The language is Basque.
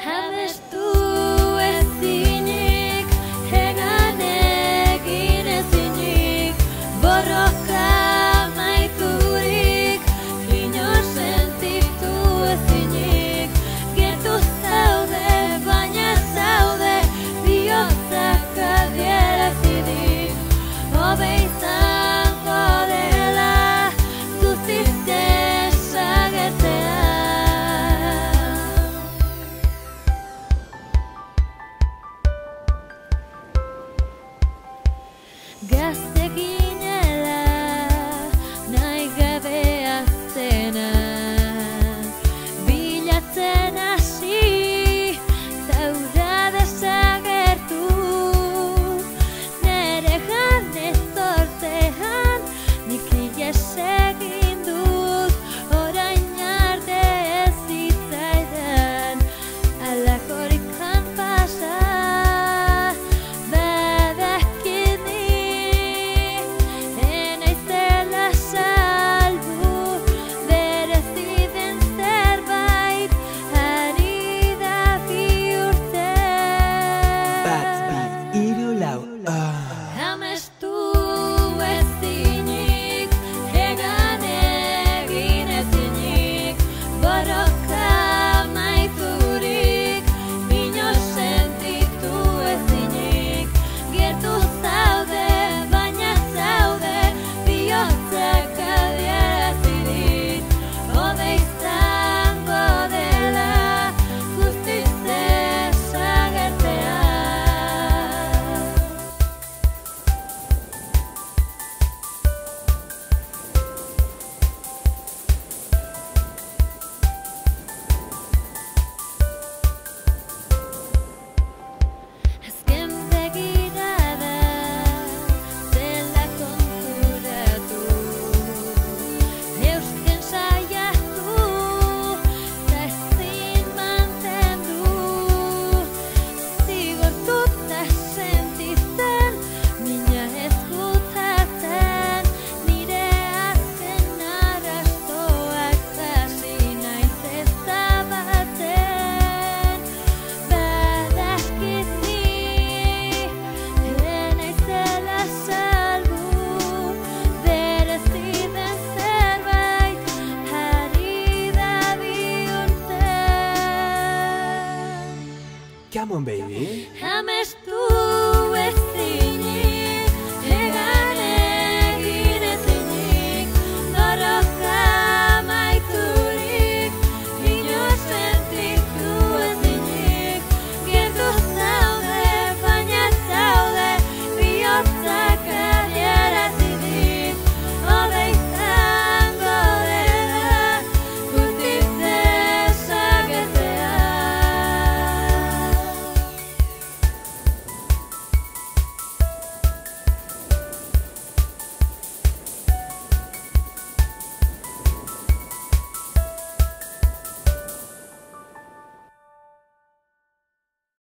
Amestu ezinik, egan egin ezinik, borroka maiturik, inor sentitu ezinik, gertu zaude, baina zaude, bihotzak adierazidik, hobe izango dela, guztiz desagertzea. Gazte ginela, nahi gabe aztena, bilatzen hasi, zaura desagertu, nere janez zortean, nik ies egin dut, orain arte ez zitzaidan, alakorik jan pasa. Amestu ezinik, egan egin ezinik, borroka maiturik, inor sentitu ezinik, gertu zaude, baina zaude, bihotzak adierazidik, hobe izango dela, guztiz desagertzea. Azken begirada zela konturatu, eusten saiatu, ta ezin mantendu, zigortuta sentitzen, mina ezkutatzen, nire azken arrastoak hasi naiz ezabatzen, badakit ni naizela salbu, berezi den zerbait ari da bihurtzen. Come on, baby. Amestu